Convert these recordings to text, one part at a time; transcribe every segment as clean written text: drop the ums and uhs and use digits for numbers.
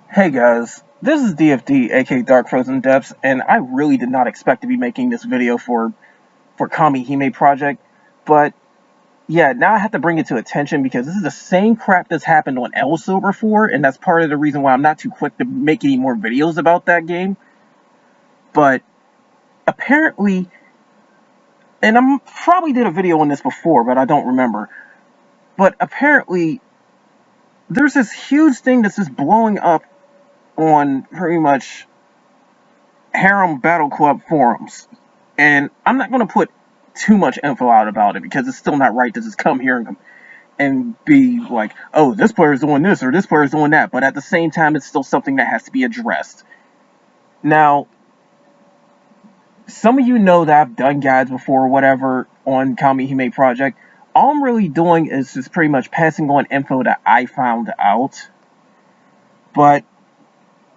Hey guys, this is DFD, aka Dark Frozen Depths, and I really did not expect to be making this video for Kamihime Project, but yeah, now I have to bring it to attention because this is the same crap that's happened on ELSO before, and that's part of the reason why I'm not too quick to make any more videos about that game. But apparently, and I probably did a video on this before, but I don't remember. But apparently, there's this huge thing that's just blowing up on pretty much Harem Battle Club forums. And I'm not going to put too much info out about it because it's still not right to just come here and be like, oh, this player's doing this or this player's doing that. But at the same time, it's still something that has to be addressed. Now, some of you know that I've done guides before or whatever on Kamihime Project. All I'm really doing is just pretty much passing on info that I found out. But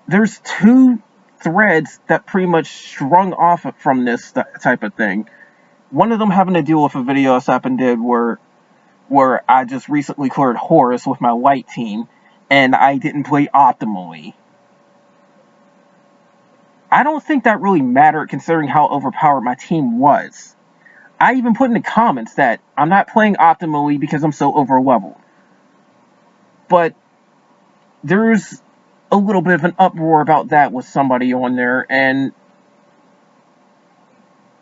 there's two threads that pretty much strung off from this type of thing. One of them having to deal with a video Sapin did where I just recently cleared Horus with my light team, and I didn't play optimally. I don't think that really mattered considering how overpowered my team was. I even put in the comments that I'm not playing optimally because I'm so overleveled. But there's a little bit of an uproar about that with somebody on there, and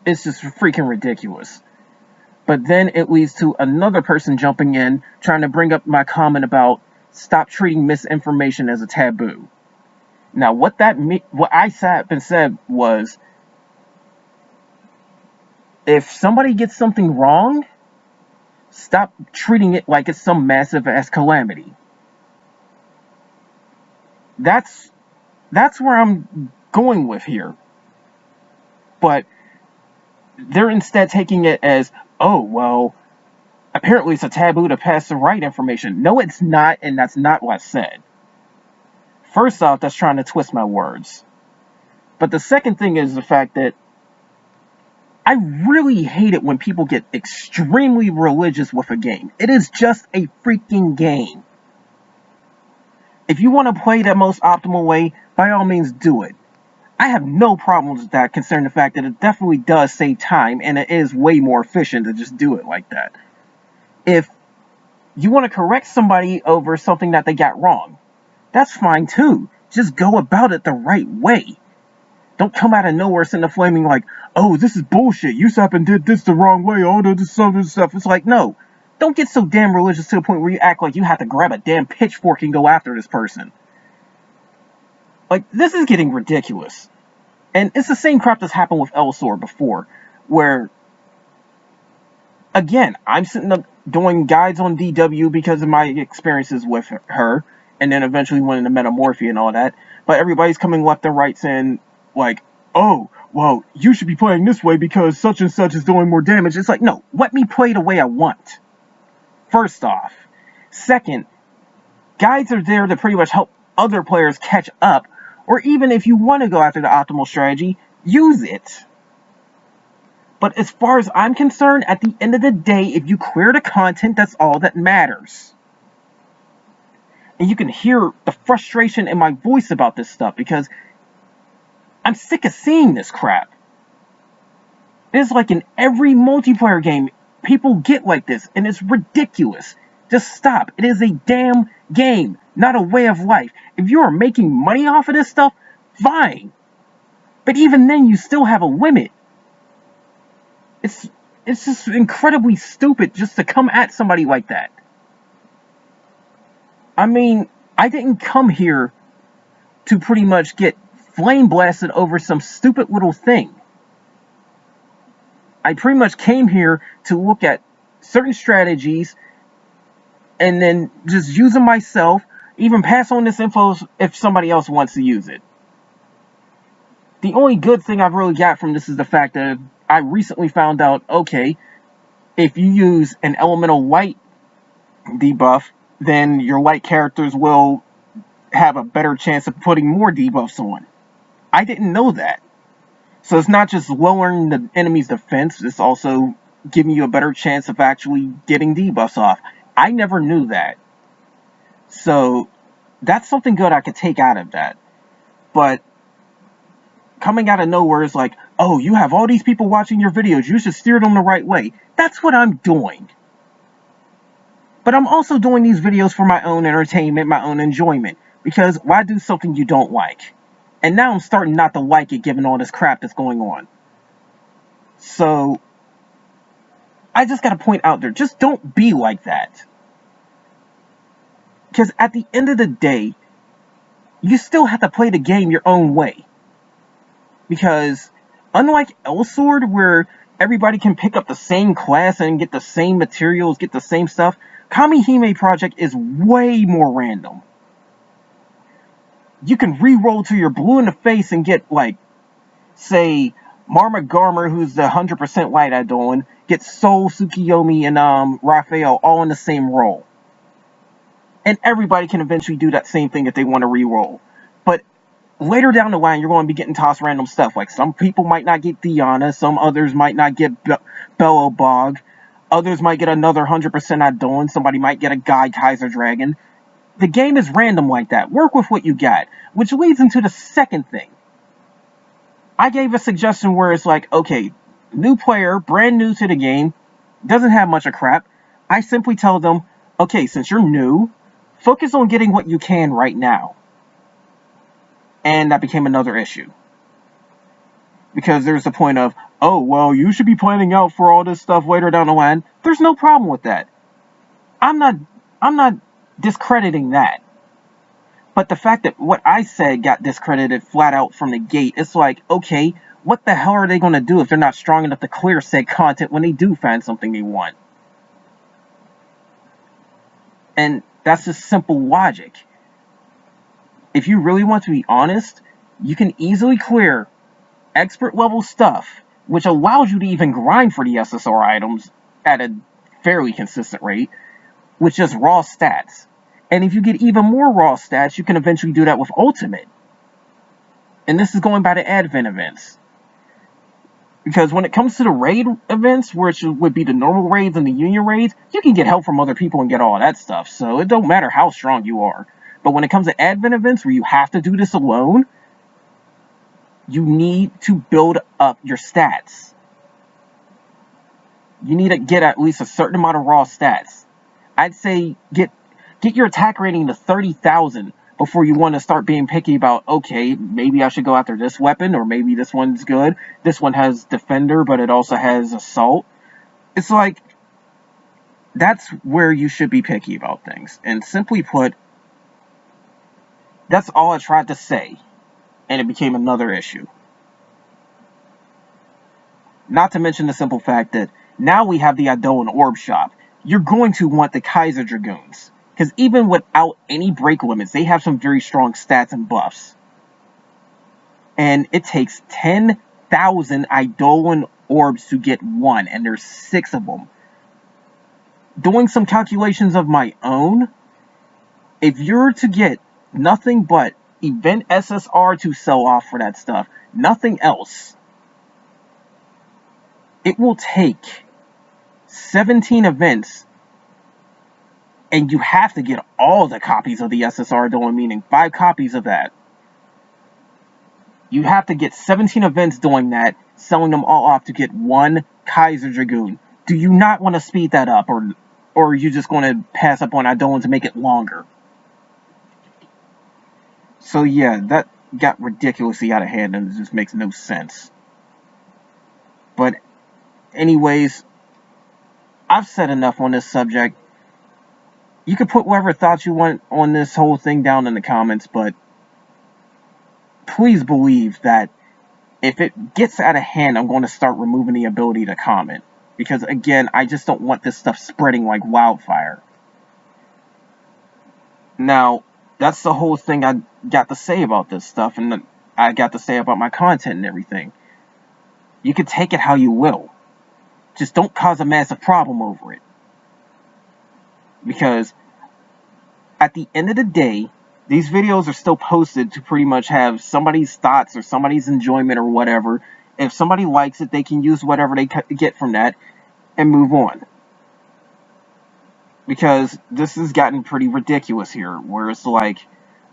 it's just freaking ridiculous. But then it leads to another person jumping in, trying to bring up my comment about stop treating misinformation as a taboo. Now, what I said was, if somebody gets something wrong, stop treating it like it's some massive ass calamity. That's where I'm going with here. But they're instead taking it as, oh, well, apparently it's a taboo to pass the right information. No, it's not, and that's not what I said. First off, that's trying to twist my words. But the second thing is the fact that I really hate it when people get extremely religious with a game. It is just a freaking game. If you want to play the most optimal way, by all means do it. I have no problems with that, considering the fact that it definitely does save time, and it is way more efficient to just do it like that. If you want to correct somebody over something that they got wrong, that's fine too. Just go about it the right way. Don't come out of nowhere sitting flaming like, oh, this is bullshit. You sat and did this the wrong way, all this other stuff. It's like, no. Don't get so damn religious to the point where you act like you have to grab a damn pitchfork and go after this person. Like, this is getting ridiculous. And it's the same crap that's happened with Elsor before, where, again, I'm sitting up doing guides on DW because of my experiences with her, and then eventually went into Metamorphy and all that, but everybody's coming left and right saying, like, oh, well, you should be playing this way because such and such is doing more damage. It's like, no, let me play the way I want. First off. Second, guides are there to pretty much help other players catch up, or even if you want to go after the optimal strategy, use it. But as far as I'm concerned, at the end of the day, if you clear the content, that's all that matters. And you can hear the frustration in my voice about this stuff, because I'm sick of seeing this crap. It's like in every multiplayer game, people get like this, and it's ridiculous. Just stop. It is a damn game, not a way of life. If you are making money off of this stuff, fine. But even then, you still have a limit. It's just incredibly stupid just to come at somebody like that. I mean, I didn't come here to pretty much get flame blasted over some stupid little thing. I pretty much came here to look at certain strategies and then just use them myself, even pass on this info if somebody else wants to use it. The only good thing I've really got from this is the fact that I recently found out, okay, if you use an elemental light debuff, then your light characters will have a better chance of putting more debuffs on. I didn't know that. So it's not just lowering the enemy's defense, it's also giving you a better chance of actually getting debuffs off. I never knew that. So That's something good I could take out of that. But coming out of nowhere is like, oh, you have all these people watching your videos, you should steer them the right way. That's what I'm doing. But I'm also doing these videos for my own entertainment, my own enjoyment. Because why do something you don't like? And now I'm starting not to like it given all this crap that's going on. So, I just gotta point out there, just don't be like that. Because at the end of the day, you still have to play the game your own way. Because unlike Elsword, where everybody can pick up the same class and get the same materials, get the same stuff, Kamihime Project is way more random. You can re-roll to your blue in the face and get, like, say, Marma Garmer, who's the 100% white Idolin, gets Sol, Tsukiyomi, and Raphael all in the same roll. And everybody can eventually do that same thing if they want to re-roll. But later down the line, you're going to be getting tossed random stuff. Like, some people might not get Diana, some others might not get Bellobog, others might get another 100% Idolin, somebody might get a Guy Kaiser Dragon. The game is random like that. Work with what you got. Which leads into the second thing. I gave a suggestion where it's like, okay, new player, brand new to the game, doesn't have much of crap. I simply tell them, okay, since you're new, focus on getting what you can right now. And that became another issue. Because there's the point of, oh, well, you should be planning out for all this stuff later down the line. There's no problem with that. I'm not discrediting that. But the fact that what I said got discredited flat out from the gate, it's like, okay, what the hell are they going to do if they're not strong enough to clear said content when they do find something they want? And that's just simple logic. If you really want to be honest, you can easily clear expert level stuff, which allows you to even grind for the SSR items at a fairly consistent rate, with just raw stats. And if you get even more raw stats, you can eventually do that with Ultimate. And this is going by the Advent events. Because when it comes to the raid events, which would be the normal raids and the union raids, you can get help from other people and get all that stuff. So it don't matter how strong you are. But when it comes to Advent events where you have to do this alone, you need to build up your stats. You need to get at least a certain amount of raw stats. I'd say get your attack rating to 30,000 before you want to start being picky about, okay, maybe I should go after this weapon, or maybe this one's good. This one has Defender, but it also has Assault. It's like, that's where you should be picky about things. And simply put, that's all I tried to say. And it became another issue. Not to mention the simple fact that now we have the Idolin Orb Shop. You're going to want the Kaiser Dragoons. Because even without any break limits, they have some very strong stats and buffs. And it takes 10,000 Idolin Orbs to get one, and there's 6 of them. Doing some calculations of my own, if you're to get nothing but event SSR to sell off for that stuff, nothing else, it will take 17 events, and you have to get all the copies of the SSR doing, meaning 5 copies of that. You have to get 17 events doing that, selling them all off to get one Kaiser Dragoon. Do you not want to speed that up, or are you just going to pass up on Idolin to make it longer? So yeah, that got ridiculously out of hand and it just makes no sense. But anyways, I've said enough on this subject. You can put whatever thoughts you want on this whole thing down in the comments, but please believe that if it gets out of hand, I'm going to start removing the ability to comment. Because again, I just don't want this stuff spreading like wildfire. Now, that's the whole thing I got to say about this stuff, and I got to say about my content and everything. You can take it how you will. Just don't cause a massive problem over it. Because at the end of the day, these videos are still posted to pretty much have somebody's thoughts or somebody's enjoyment or whatever. If somebody likes it, they can use whatever they get from that and move on. Because this has gotten pretty ridiculous here, where it's like,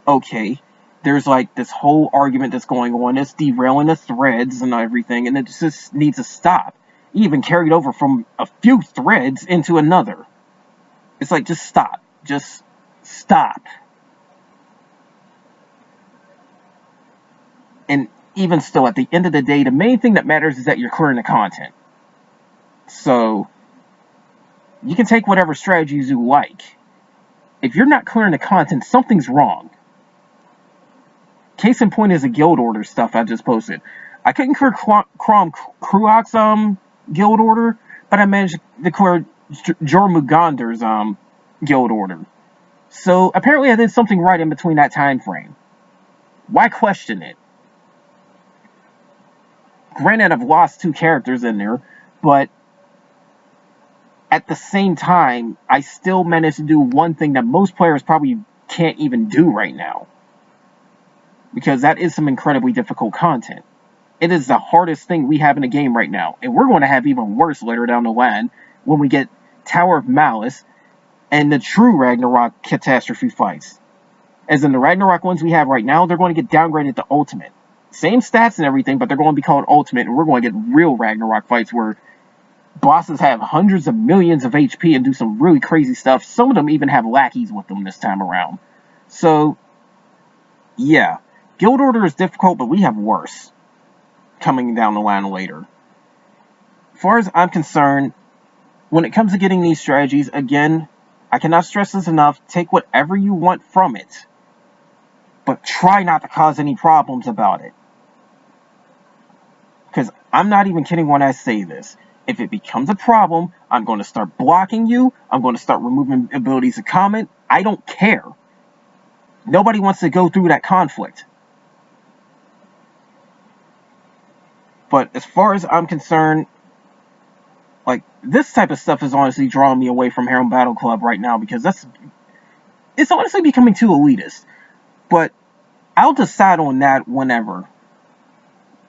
okay, there's like this whole argument that's going on. It's derailing the threads and everything, and it just needs to stop. Even carried over from a few threads into another. It's like, just stop. Just stop. And even still, at the end of the day, the main thing that matters is that you're clearing the content. So, you can take whatever strategies you like. If you're not clearing the content, something's wrong. Case in point is the guild order stuff I just posted. I couldn't clear Kruok's guild order, but I managed to clear Jormungandr's guild order. So apparently I did something right in between that time frame. Why question it? Granted, I've lost 2 characters in there, but at the same time, I still managed to do one thing that most players probably can't even do right now. Because that is some incredibly difficult content. It is the hardest thing we have in the game right now. And we're going to have even worse later down the line when we get Tower of Malice and the true Ragnarok catastrophe fights. As in the Ragnarok ones we have right now, they're going to get downgraded to Ultimate. Same stats and everything, but they're going to be called Ultimate, and we're going to get real Ragnarok fights where bosses have hundreds of millions of HP and do some really crazy stuff. Some of them even have lackeys with them this time around. So, yeah. Guild Order is difficult, but we have worse coming down the line later. As far as I'm concerned, when it comes to getting these strategies, again, I cannot stress this enough, take whatever you want from it, but try not to cause any problems about it. Because I'm not even kidding when I say this. If it becomes a problem, I'm going to start blocking you, I'm going to start removing abilities to comment, I don't care. Nobody wants to go through that conflict. But as far as I'm concerned, like, this type of stuff is honestly drawing me away from Harem Battle Club right now, because it's honestly becoming too elitist. But I'll decide on that whenever.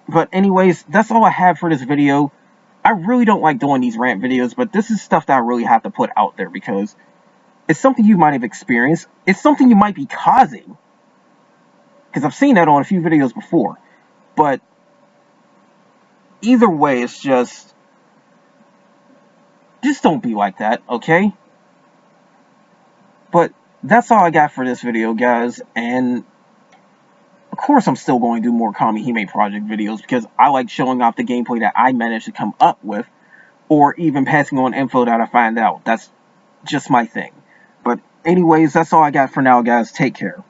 But anyways, that's all I have for this video. I really don't like doing these rant videos, but this is stuff that I really have to put out there, because it's something you might have experienced. It's something you might be causing. Because I've seen that on a few videos before. But either way, it's just don't be like that, okay? But that's all I got for this video, guys. And of course, I'm still going to do more Kamihime Project videos, because I like showing off the gameplay that I managed to come up with, or even passing on info that I find out. That's just my thing. But anyways, that's all I got for now, guys. Take care.